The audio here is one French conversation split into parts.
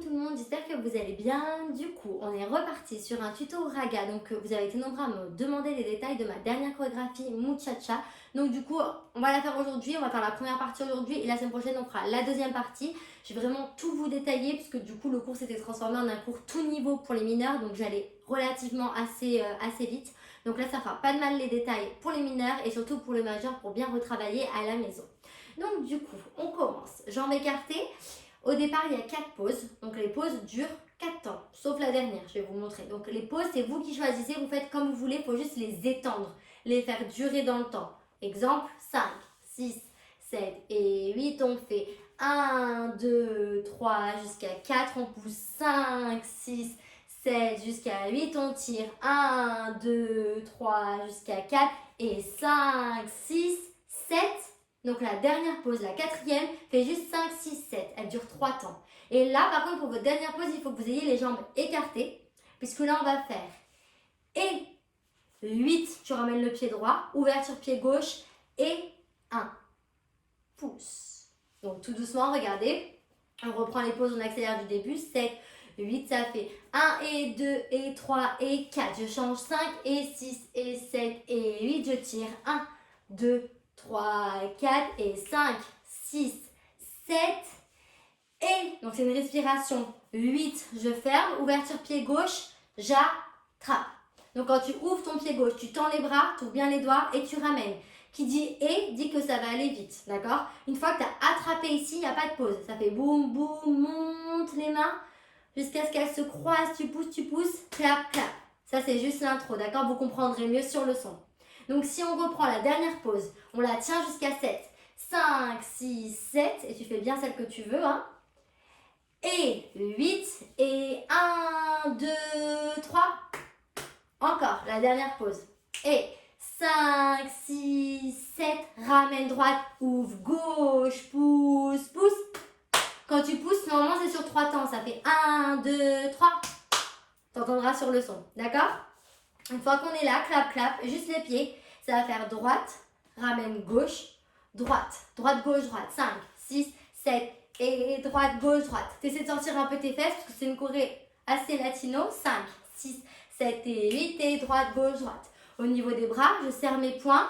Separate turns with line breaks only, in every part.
tout le monde, j'espère que vous allez bien. Du coup, on est reparti sur un tuto raga. Donc, vous avez été nombreux à me demander les détails de ma dernière chorégraphie Muchacha. Donc, du coup, on va la faire aujourd'hui. On va faire la première partie aujourd'hui et la semaine prochaine, on fera la deuxième partie. Je vais vraiment tout vous détailler puisque du coup, le cours s'était transformé en un cours tout niveau pour les mineurs. Donc, j'allais relativement assez vite. Donc là, ça fera pas de mal les détails pour les mineurs et surtout pour les majeurs pour bien retravailler à la maison. Donc, du coup, on commence. Jambes écartées. Au départ, il y a 4 pauses. Donc les pauses durent 4 temps, sauf la dernière, je vais vous montrer. Donc les pauses, c'est vous qui choisissez, vous faites comme vous voulez, il faut juste les étendre, les faire durer dans le temps. Exemple, 5, 6, 7 et 8, on fait 1, 2, 3 jusqu'à 4, on pousse 5, 6, 7 jusqu'à 8, on tire 1, 2, 3 jusqu'à 4 et 5, 6, 7. Donc la dernière pause, la quatrième, fait juste 5, 6, 7. Elle dure 3 temps. Et là, par contre, pour votre dernière pause, il faut que vous ayez les jambes écartées. Puisque là, on va faire et 8, tu ramènes le pied droit, ouverture pied gauche et 1. Pouce. Donc tout doucement, regardez. On reprend les pauses, on accélère du début. 7, 8, ça fait 1 et 2 et 3 et 4. Je change 5 et 6 et 7 et 8. Je tire 1, 2, 3, 4 et 5, 6, 7 et donc c'est une respiration. 8, je ferme, ouverture pied gauche, j'attrape. Donc quand tu ouvres ton pied gauche, tu tends les bras, tu ouvres bien les doigts et tu ramènes. Qui dit et dit que ça va aller vite, d'accord? Une fois que tu as attrapé ici, il n'y a pas de pause. Ça fait boum, boum, monte les mains jusqu'à ce qu'elles se croisent, tu pousses, clap, clap. Ça c'est juste l'intro, d'accord? Vous comprendrez mieux sur le son. Donc si on reprend la dernière pause, on la tient jusqu'à 7. 5, 6, 7, et tu fais bien celle que tu veux, hein. Et 8, et 1, 2, 3. Encore, la dernière pause. Et 5, 6, 7, ramène droite, ouvre gauche, pousse. Quand tu pousses, normalement c'est sur 3 temps, ça fait 1, 2, 3. T'entendras sur le son, d'accord? Une fois qu'on est là, clap, clap, juste les pieds, ça va faire droite, ramène gauche, droite, gauche, droite, 5, 6, 7, et droite, gauche, droite. T'essaies de sortir un peu tes fesses parce que c'est une choré assez latino, 5, 6, 7 et 8, et droite, gauche, droite. Au niveau des bras, je serre mes poings,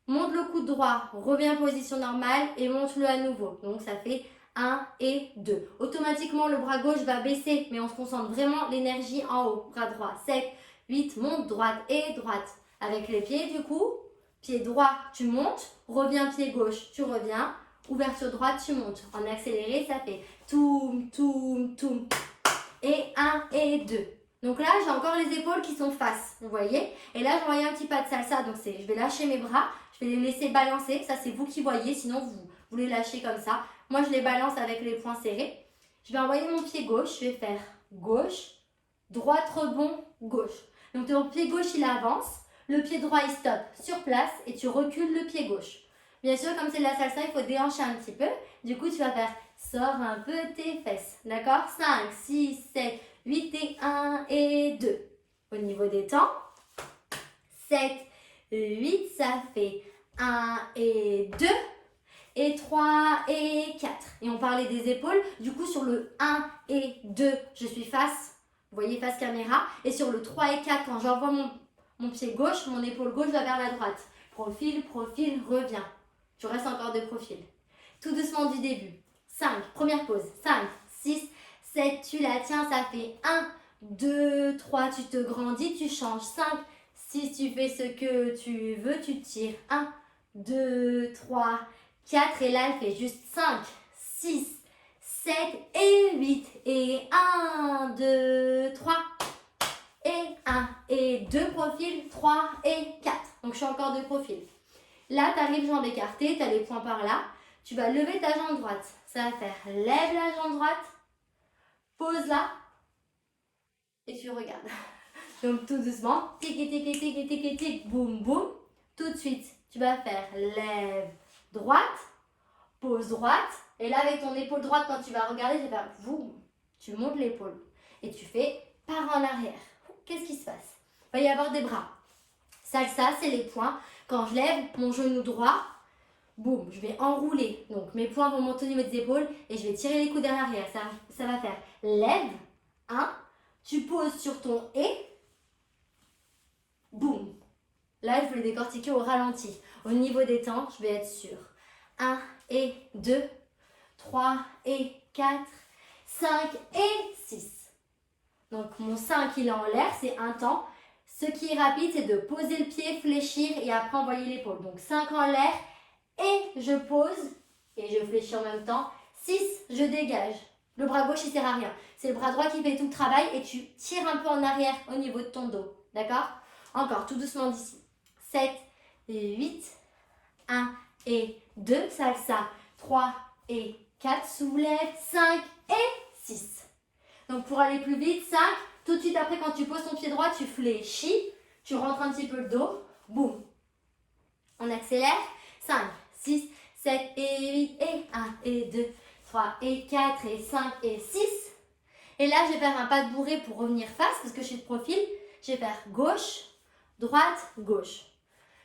monte le coude droit, reviens en position normale et monte-le à nouveau. Donc ça fait 1 et 2. Automatiquement, le bras gauche va baisser, mais on se concentre vraiment l'énergie en haut. Bras droit, 7, 8, monte, droite et droite. Avec les pieds, du coup, pied droit, tu montes, reviens pied gauche, tu reviens, ouverture droite, tu montes. En accéléré, ça fait toum, toum, toum. Et 1 et 2. Donc là, j'ai encore les épaules qui sont face, vous voyez? Et là, j'envoie un petit pas de salsa, donc je vais lâcher mes bras, je vais les laisser balancer. Ça, c'est vous qui voyez, sinon vous les lâchez comme ça. Moi, je les balance avec les poings serrés. Je vais envoyer mon pied gauche, je vais faire gauche, droite, rebond, gauche. Donc ton pied gauche, il avance, le pied droit, il stoppe sur place et tu recules le pied gauche. Bien sûr, comme c'est de la salsa, il faut déhancher un petit peu. Du coup, tu vas faire sors un peu tes fesses. D'accord? 5, 6, 7, 8 et 1 et 2. Au niveau des temps, 7, 8, ça fait 1 et 2. Et 3 et 4. Et on parlait des épaules. Du coup, sur le 1 et 2, je suis face. Vous voyez, face caméra. Et sur le 3 et 4, quand j'envoie mon pied gauche, mon épaule gauche va vers la droite. Profil, reviens. Tu restes encore de profil. Tout doucement du début. 5, première pause. 5, 6, 7, tu la tiens, ça fait 1, 2, 3, tu te grandis, tu changes. 5, 6, tu fais ce que tu veux, tu tires. 1, 2, 3, 4 et là elle fait juste 5, 6, 7 et 8 et 1, 2, 3 et 1 et 2 profils, 3 et 4. Donc je suis encore de profil. Là tu arrives jambes écartées, tu as les poings par là. Tu vas lever ta jambe droite. Ça va faire lève la jambe droite, pose là et tu regardes. Donc tout doucement, tic tic tic tic tic, boum boum. Tout de suite, tu vas faire lève droite, pose droite, et là avec ton épaule droite, quand tu vas regarder, tu vas faire boum, tu montes l'épaule et tu fais par en arrière. Qu'est-ce qui se passe? Il va y avoir des bras. Salsa, c'est les poings. Quand je lève mon genou droit, boum, je vais enrouler. Donc mes poings vont monter au niveau des épaules et je vais tirer les coudes vers l'arrière. Ça va faire lève, 1, tu poses sur ton et, boum. Là, je vais les décortiquer au ralenti. Au niveau des temps, je vais être sur 1 et 2, 3 et 4, 5 et 6. Donc mon 5 il est en l'air, c'est un temps. Ce qui est rapide, c'est de poser le pied, fléchir et après envoyer l'épaule. Donc 5 en l'air et je pose et je fléchis en même temps. 6, je dégage. Le bras gauche il sert à rien. C'est le bras droit qui fait tout le travail et tu tires un peu en arrière au niveau de ton dos. D'accord? Encore, tout doucement d'ici. 7 et 8, 1 et 2, salsa. 3 et 4, soulève. 5 et 6. Donc pour aller plus vite, 5, tout de suite après quand tu poses ton pied droit, tu fléchis, tu rentres un petit peu le dos, boum. On accélère, 5, 6, 7 et 8 et 1 et 2, 3 et 4 et 5 et 6. Et là, je vais faire un pas de bourrée pour revenir face parce que je suis de profil. Je vais faire gauche, droite, gauche.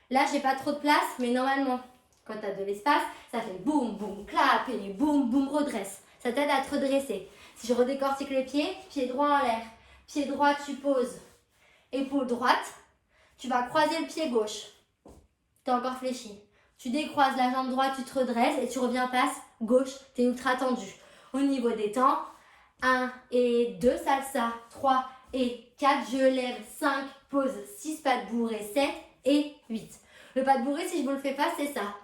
Là, j'ai pas trop de place, mais normalement, quand tu as de l'espace, ça fait boum, boum, clap et boum, boum, redresse. Ça t'aide à te redresser. Si je redécortique les pieds, pied droit en l'air. Pied droit, tu poses. Épaule droite. Tu vas croiser le pied gauche. Tu es encore fléchi. Tu décroises la jambe droite, tu te redresses et tu reviens passe gauche. Tu es ultra tendu. Au niveau des temps, 1 et 2, salsa. 3 et 4, je lève. 5, pose. 6, pas de bourrée. 7 et 8. Le pas de bourrée, si je vous le fais pas, c'est ça.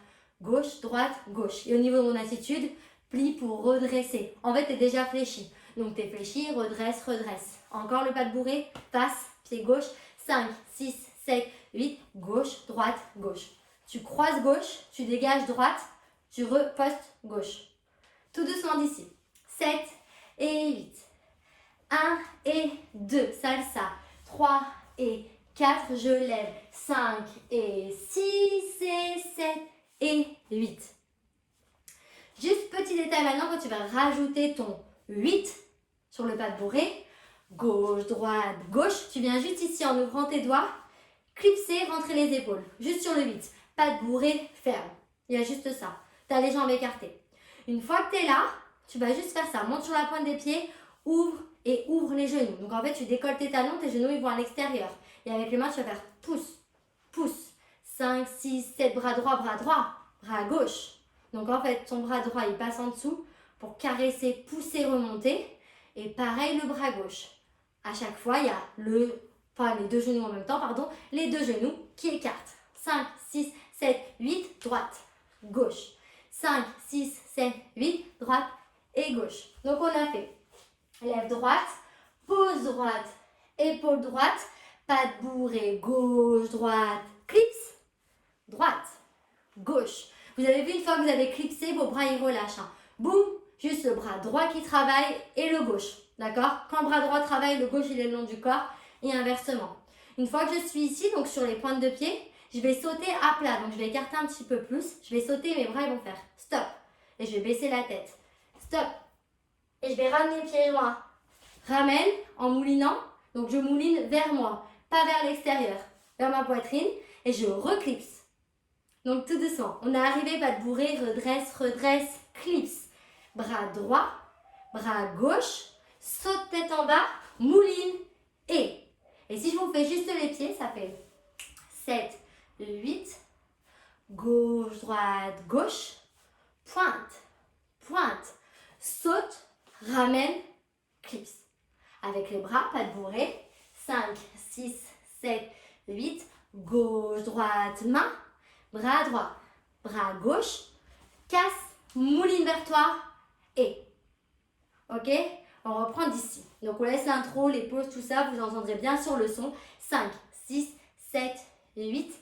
Gauche, droite, gauche. Et au niveau de mon attitude, plie pour redresser. En fait, tu es déjà fléchi. Donc, tu es fléchi, redresse, redresse. Encore le pas de bourrée, passe, pied gauche. 5, 6, 7, 8, gauche, droite, gauche. Tu croises gauche, tu dégages droite, tu repostes gauche. Tout doucement d'ici. 7 et 8. 1 et 2, salsa. 3 et 4, je lève. 5 et 6 et 7 et 8. Juste petit détail maintenant, quand tu vas rajouter ton 8 sur le pas de bourrée, gauche, droite, gauche, tu viens juste ici en ouvrant tes doigts, clipser, rentrer les épaules, juste sur le 8. Pas de bourrée, ferme. Il y a juste ça. Tu as les jambes écartées. Une fois que tu es là, tu vas juste faire ça. Monte sur la pointe des pieds, ouvre et ouvre les genoux. Donc en fait, tu décolles tes talons, tes genoux ils vont à l'extérieur. Et avec les mains, tu vas faire pouce, pouce. 5, 6, 7, bras droit, bras gauche. Donc en fait, ton bras droit, il passe en dessous pour caresser, pousser, remonter. Et pareil, le bras gauche. À chaque fois, il y a les deux genoux en même temps, les deux genoux qui écartent. 5, 6, 7, 8, droite, gauche. 5, 6, 7, 8, droite et gauche. Donc on a fait lève droite, pose droite, épaule droite, pas de bourrée, gauche, droite, clips, droite, gauche. Vous avez vu, une fois que vous avez clipsé, vos bras ils relâchent. Boum, juste le bras droit qui travaille et le gauche. D'accord? Quand le bras droit travaille, le gauche il est le long du corps et inversement. Une fois que je suis ici, donc sur les pointes de pied, je vais sauter à plat. Donc je vais écarter un petit peu plus. Je vais sauter, mes bras ils vont faire stop. Et je vais baisser la tête. Stop. Et je vais ramener le pied loin. Ramène en moulinant. Donc je mouline vers moi, pas vers l'extérieur, vers ma poitrine. Et je reclipse. Donc tout doucement. On est arrivé, pas de bourrée, redresse, redresse, clipse. Bras droit, bras gauche, saute tête en bas, mouline et. Et si je vous fais juste les pieds, ça fait 7, 8, gauche, droite, gauche, pointe, pointe, saute, ramène, clipse. Avec les bras, pas de bourrée. 5, 6, 7, 8, gauche, droite, main, bras droit, bras gauche, casse, mouline vers toi et. Ok? On reprend d'ici. Donc on laisse l'intro, les pauses, tout ça, vous entendrez bien sur le son. 5, 6, 7, 8,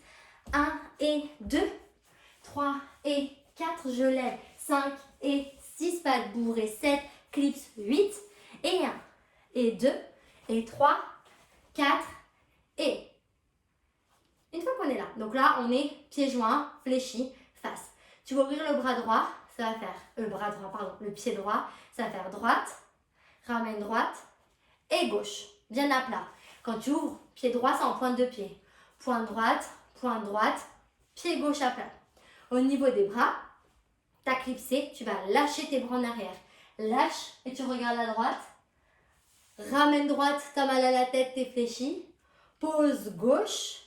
1 et 2, 3 et 4, je lève. 5 et 6, pas de bourrée, 7, clips, 8 et 1 et 2 et 3, 4 et. Une fois qu'on est là, donc là on est pieds joints, fléchis, face. Tu vas ouvrir le bras droit, ça va faire, le pied droit, ça va faire droite, ramène droite et gauche, bien à plat. Quand tu ouvres, pied droit c'est en pointe de pied. Pointe droite, pied gauche à plat. Au niveau des bras, t'as clipsé, tu vas lâcher tes bras en arrière. Lâche et tu regardes à droite. Ramène droite, t'as mal à la tête, t'es fléchi. Pose gauche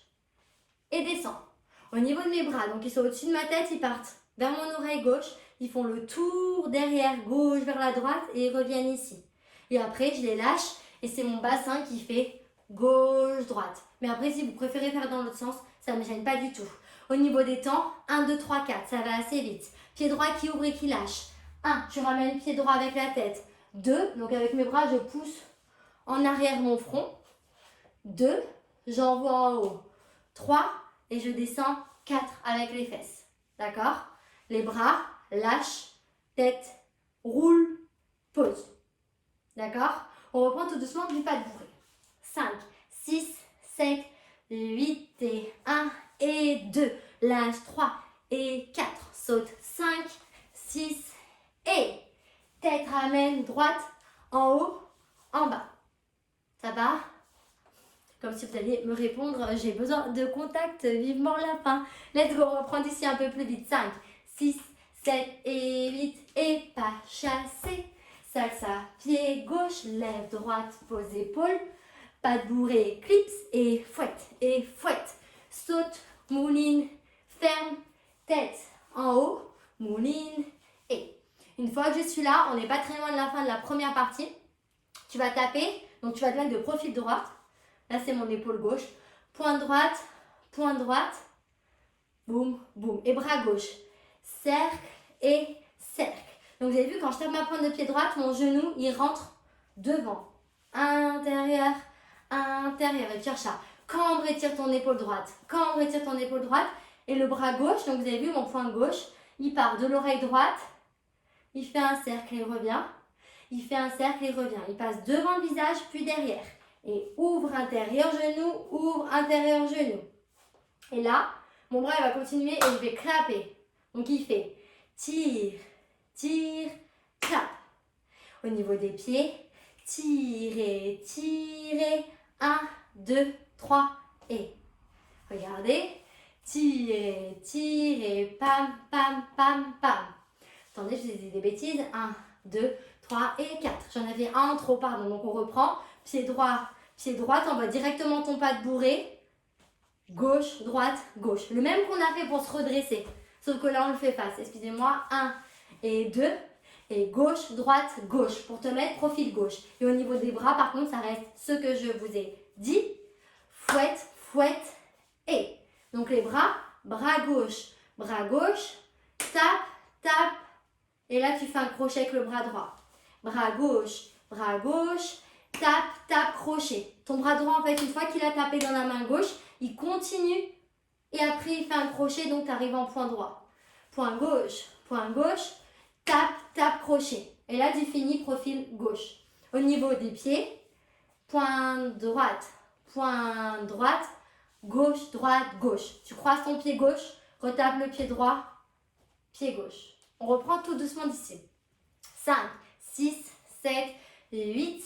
et descends. Au niveau de mes bras, donc ils sont au-dessus de ma tête, ils partent vers mon oreille gauche. Ils font le tour derrière, gauche vers la droite et ils reviennent ici. Et après, je les lâche et c'est mon bassin qui fait gauche-droite. Mais après, si vous préférez faire dans l'autre sens, ça ne me gêne pas du tout. Au niveau des temps, 1, 2, 3, 4, ça va assez vite. Pied droit qui ouvre et qui lâche. 1, je ramène pied droit avec la tête. 2, donc avec mes bras, je pousse en arrière mon front. 2, j'envoie en haut. 3, et je descends 4 avec les fesses. D'accord? Les bras, lâche, tête, roule, pose. D'accord? On reprend tout doucement du pas de bourrée. 5, 6, 7, 8 et 1 et 2. Lâche 3 et 4. Saute 5, 6 et tête ramène droite, en haut, en bas. Ça va? Comme si vous alliez me répondre, j'ai besoin de contact, vivement la fin. Let's go, on reprend ici un peu plus vite. 5, 6, 7 et 8 et pas chassé. Salsa, pied gauche, lève droite, pose épaule. Pas de bourrée, clips et fouette. Saute, mouline, ferme, tête en haut, mouline et. Une fois que je suis là, on n'est pas très loin de la fin de la première partie. Tu vas taper, donc tu vas te mettre de profil droit. Là, c'est mon épaule gauche. Pointe droite, boum, boum. Et bras gauche. Cercle et cercle. Donc, vous avez vu, quand je tape ma pointe de pied droite, mon genou, il rentre devant. Intérieur. Et cherche à cambre, étire ton épaule droite. Et le bras gauche, donc vous avez vu, mon poing gauche, il part de l'oreille droite. Il fait un cercle et revient. Il passe devant le visage, puis derrière. Et ouvre intérieur genou. Et là, mon bras il va continuer et je vais clapper. Donc il fait tire, clap. Au niveau des pieds, tirer. 1, 2, 3 et. Regardez. Tirer, pam. Attendez, je vous ai dit des bêtises. 1, 2, 3 et 4. J'en avais un en trop, pardon. Donc on reprend. Pied droit, t'envoies directement ton pas de bourrée. Gauche, droite, gauche. Le même qu'on a fait pour se redresser. Sauf que là, on le fait face. Excusez-moi. 1 et 2. Et gauche, droite, gauche. Pour te mettre profil gauche. Et au niveau des bras, par contre, ça reste ce que je vous ai dit. Fouette et. Donc les bras gauche. Tape. Et là, tu fais un crochet avec le bras droit. Bras gauche. Tape, crochet. Ton bras droit, en fait, une fois qu'il a tapé dans la main gauche, il continue et après il fait un crochet, donc tu arrives en point droit. Point gauche, tape, crochet. Et là, tu finis profil gauche. Au niveau des pieds, pointe droite, gauche, droite, gauche. Tu croises ton pied gauche, retape le pied droit, pied gauche. On reprend tout doucement d'ici. 5, 6, 7, 8,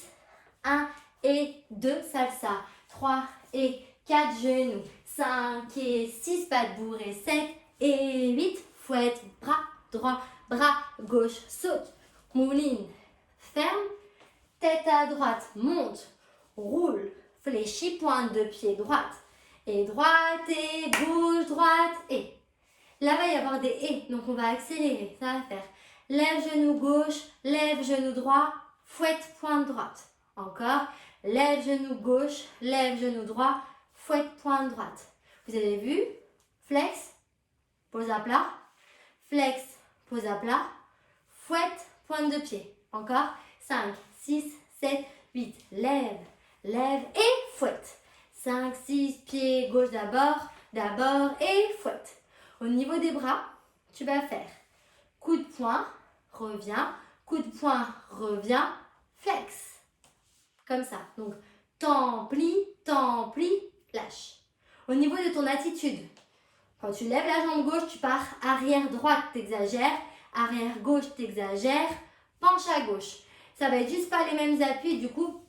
1 et 2, salsa. 3 et 4, genoux. 5 et 6, pas de bourrée. 7 et 8, fouette, bras droit, bras gauche, saute, mouline, ferme, tête à droite, monte, roule, fléchis, pointe de pied droite. Et droite et gauche, droite et. Là, va y avoir des et, donc on va accélérer. Ça va faire lève genou gauche, lève genou droit, fouette, pointe droite. Encore, lève genou gauche, lève genou droit, fouette, pointe droite. Vous avez vu? Flex, pose à plat, flex, pose à plat, fouette, pointe de pied. Encore, 5, 6, 7, 8, lève et fouette. 5, 6, pied gauche d'abord et fouette. Au niveau des bras, tu vas faire coup de poing, reviens, coup de poing, reviens, flex. Comme ça. Donc, temps, plie, lâche. Au niveau de ton attitude, quand tu lèves la jambe gauche, tu pars arrière droite, t'exagères, arrière gauche, t'exagères, penche à gauche. Ça va être juste pas les mêmes appuis, du coup,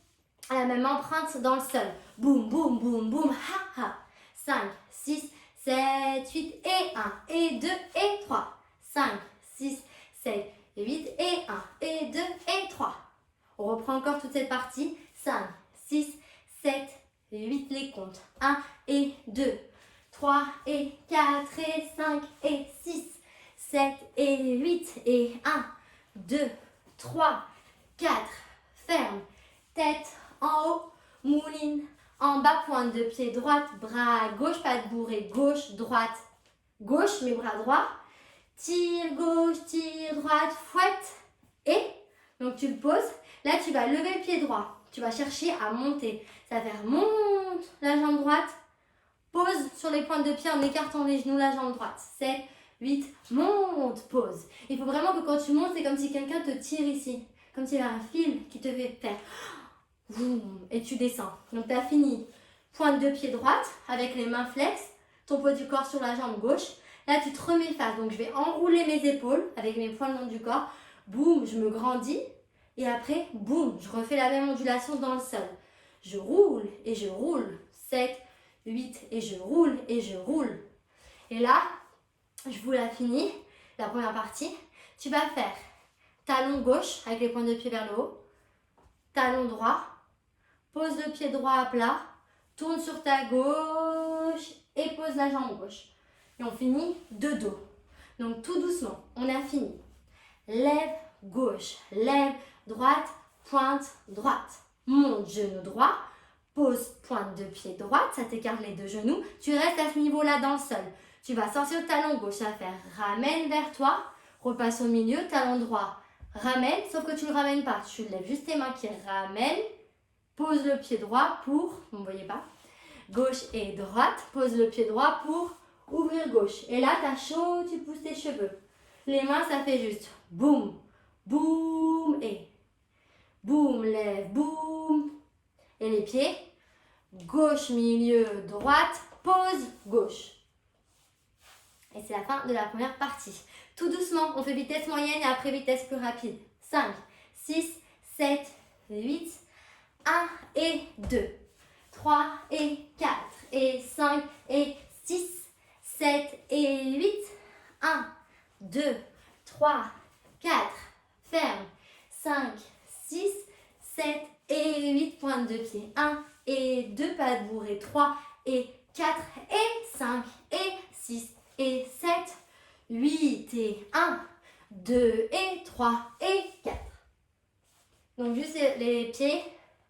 à la même empreinte dans le sol. Boum, boum, boum, boum, ha, ha. 5, 6, 7, 8 et 1 et 2 et 3. 5, 6, 7, 8 et 1 et 2 et 3. On reprend encore toute cette partie. 5, 6, 7, 8 les comptes. 1 et 2, 3 et 4 et 5 et 6, 7 et 8 et 1, 2, 3, 4. Ferme. Tête en haut. Mouline. En bas, pointe de pied droite. Bras gauche, pas de bourrée. Gauche, droite. Gauche, mes bras droits. Tire gauche, tire droite. Fouette. Et donc tu le poses. Là, tu vas lever le pied droit. Tu vas chercher à monter. Ça va faire monte la jambe droite. Pose sur les pointes de pied en écartant les genoux, la jambe droite. 7, 8, monte, pose. Il faut vraiment que quand tu montes, c'est comme si quelqu'un te tire ici. Comme s'il y avait un fil qui te fait faire. Et tu descends. Donc, tu as fini. Pointe de pied droite avec les mains flex. Ton poids du corps sur la jambe gauche. Là, tu te remets face. Donc, je vais enrouler mes épaules avec mes poings le long du corps. Boum, je me grandis. Et après, boum, je refais la même ondulation dans le sol. Je roule et je roule. 7, 8 et je roule et je roule. Et là, je vous la finis, la première partie. Tu vas faire talon gauche avec les pointes de pied vers le haut. Talon droit. Pose le pied droit à plat. Tourne sur ta gauche et pose la jambe gauche. Et on finit de dos. Donc tout doucement, on a fini. Lève gauche, lève droite, pointe droite. Monte genou droit. Pose pointe de pied droite, ça t'écarte les deux genoux. Tu restes à ce niveau-là dans le sol. Tu vas sortir le talon gauche, ça va faire ramène vers toi. Repasse au milieu, talon droit. Ramène, sauf que tu ne le ramènes pas. Tu lèves juste tes mains qui ramènent. Pose le pied droit pour, vous ne voyez pas, gauche et droite. Pose le pied droit pour ouvrir gauche. Et là, tu as chaud, tu pousses tes cheveux. Les mains, ça fait juste boum, boum et boum, lève, boum. Et les pieds, gauche, milieu, droite, pose, gauche. Et c'est la fin de la première partie. Tout doucement, on fait vitesse moyenne et après vitesse plus rapide. 5, 6, 7, 8, 1 et 2, 3 et 4 et 5 et 6, 7 et 8, 1, 2, 3, 4, ferme, 5, 6, 7 et 8, pointe de pied. 1 et 2, pas de bourrée. 3 et 4 et 5 et 6 et 7, 8 et 1, 2 et 3 et 4. Donc juste les pieds,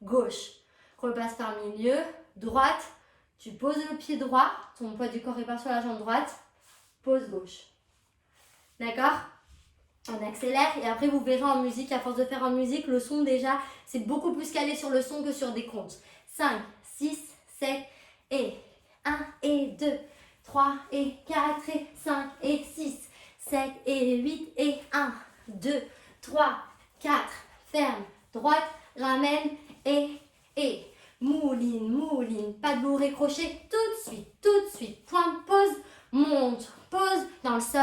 gauche. Repasse par milieu, droite. Tu poses le pied droit, ton poids du corps repart sur la jambe droite. Pose gauche. D'accord ? On accélère et après vous verrez en musique, à force de faire en musique, le son déjà, c'est beaucoup plus calé sur le son que sur des comptes. 5, 6, 7 et 1 et 2, 3 et 4 et 5 et 6, 7 et 8 et 1, 2, 3, 4, ferme, droite, ramène et mouline, mouline, pas de bourré crochet, tout de suite, pointe, pause, monte, pause, dans le sol,